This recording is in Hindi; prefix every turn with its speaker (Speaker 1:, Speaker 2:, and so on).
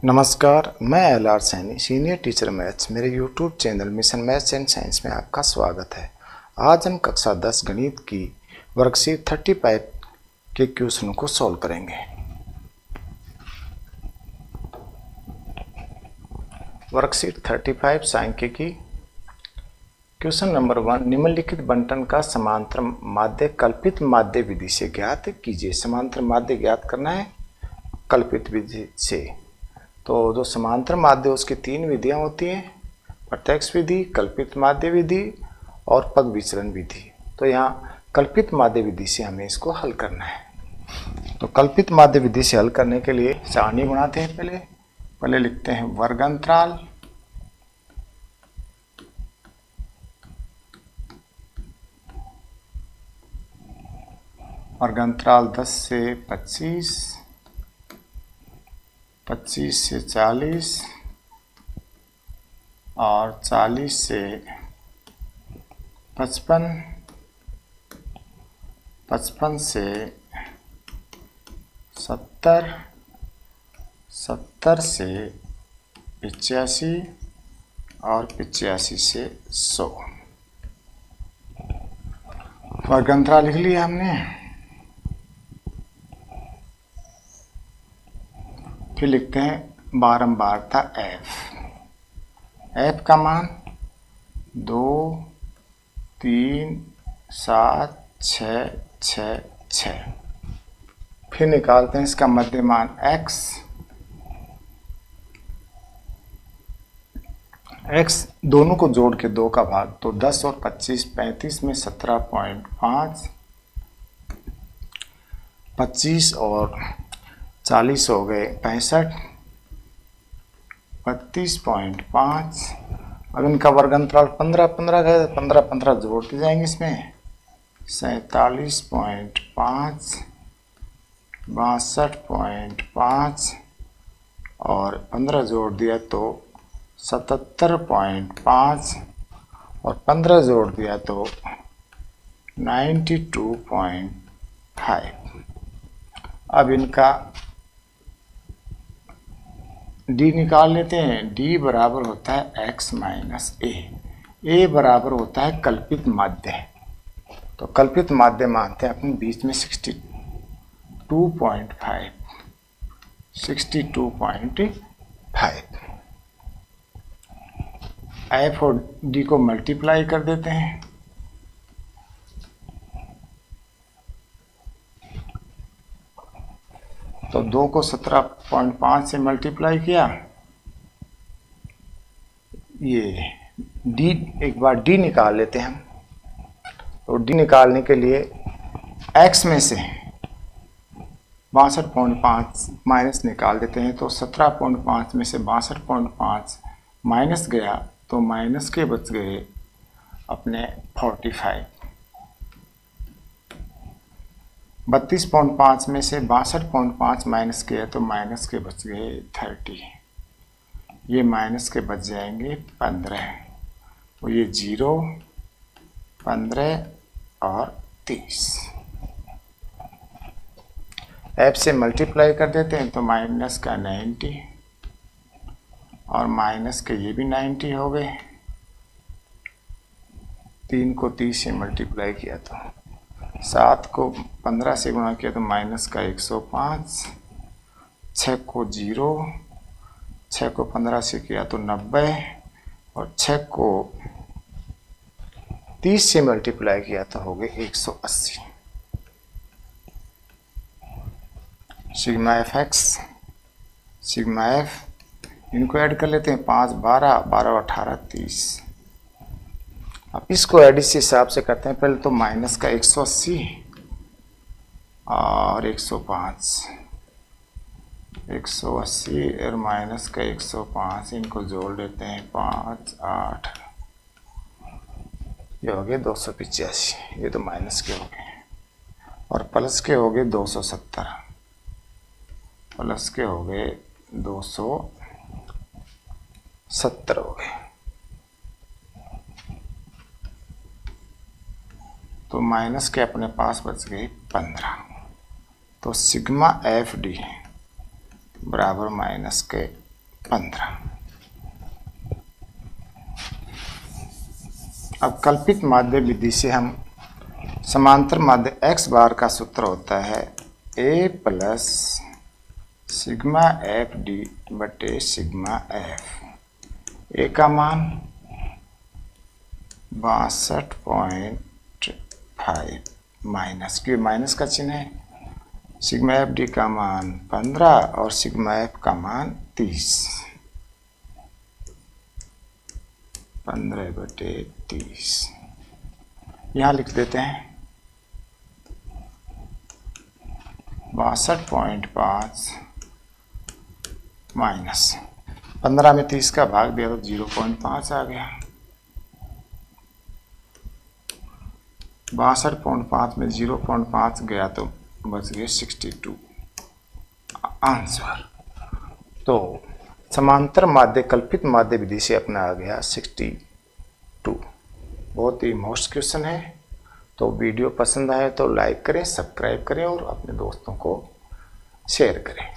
Speaker 1: नमस्कार, मैं एल.आर. Saini, senior teacher maths. मेरे YouTube channel mission maths and science में आपका स्वागत है। आज हम कक्षा 10 गणित की वर्कशीट 35 के क्वेश्चन को सॉल्व करेंगे। वर्कशीट 35 सांख्यिकी क्वेश्चन नंबर 1, निम्नलिखित बंटन का समांतर माध्य कल्पित माध्य विधि से ज्ञात कीजिए। समांतर माध्य ज्ञात करना है कल्पित विधि से। तो जो समांतर माध्य उसकी तीन विधियां होती हैं, प्रत्यक्ष विधि, कल्पित माध्य विधि और पग विचलन विधि। तो यहाँ कल्पित माध्य विधि से हमें इसको हल करना है। तो कल्पित माध्य विधि से हल करने के लिए सारणी बनाते हैं। पहले लिखते हैं वर्गांतराल, वर्गांतराल 10 से 25, 25 से 40 और 40 से 55, 55 से 70, 70 से 85 और 85 से 100। वर्गांतराल लिख लिया हमने। फिर लिखते हैं बारंबारता f का मान 2, 3, 7, 6, 6, 6। फिर निकालते हैं इसका मध्यमान x। x दोनों को जोड़ के 2 का भाग, तो 10 और 25, 35 में 17.5, 25 और 40 हो गए 65, 32.5। अब इनका वर्गांतराल 15, 15 गए, 15, 15 जोड़ते जाएंगे इसमें, 47.5, 62.5 और 15 जोड़ दिया तो 77.5 और 15 जोड़ दिया तो 92.5। अब इनका d निकाल लेते हैं। d बराबर होता है x माइनस a बराबर होता है कल्पित माध्य। तो कल्पित माध्य मानते हैं अपने बीच में 62.5, 62.5। f और d को मल्टीप्लाई कर देते हैं। तो 2 को 17.5 से मल्टीप्लाई किया, ये d, एक बार d निकाल लेते हैं हम। तो d निकालने के लिए x में से 62.5 माइनस निकाल देते हैं। तो 17.5 में से 62.5 माइनस गया तो माइनस के बच गए अपने 45। 32.5 में से 62.5 माइनस किया तो माइनस के बच गए 30। ये माइनस के बच जाएंगे 15। तो ये 0, 15 और 30। f से मल्टीप्लाई कर देते हैं तो माइनस का 90 और माइनस के ये भी 90 हो गए। 3 को 30 से मल्टीप्लाई किया तो 7 को 15 से गुणा किया तो माइनस का 105, 6 को 0, 6 को 15 से किया तो 90 और 6 को 30 से मल्टीप्लाई किया तो हो गए 180। Sigma F x, sigma F, इनको ऐड कर लेते हैं। 5, 12, 12, 18, 30। अब इसको ऐड इस हिसाब से करते हैं। पहले तो माइनस का 180 और 105, 180 और माइनस का 105, इनको जोड़ लेते हैं। 5, 8, ये हो गए 285। ये तो माइनस के हो गए और प्लस के हो गए 270, प्लस के हो गए 270 हो गए। तो माइनस के अपने पास बच गए 15। तो सिग्मा एफ डी बराबर माइनस के 15। अब कल्पित माध्य विधि से हम समांतर माध्य x बार का सूत्र होता है a plus sigma F D बटे सिग्मा एफ। ए का मान 62.5 माइनस, क्यों माइनस का चिन्ह है, सिग्मा एफ डी का मान 15 और सिग्मा एफ का मान 30। 15/30 यहाँ लिख देते हैं 62.5 माइनस 15 में 30 का भाग दिया तो 0.5 आ गया। 62.5 में 0.5 गया तो बच गए 62 आंसर। तो समांतर माध्य कल्पित माध्य विधि से अपना आ गया 62। बहुत ही मोस्ट क्वेश्चन है। तो वीडियो पसंद आए तो लाइक करें, सब्सक्राइब करें और अपने दोस्तों को शेयर करें।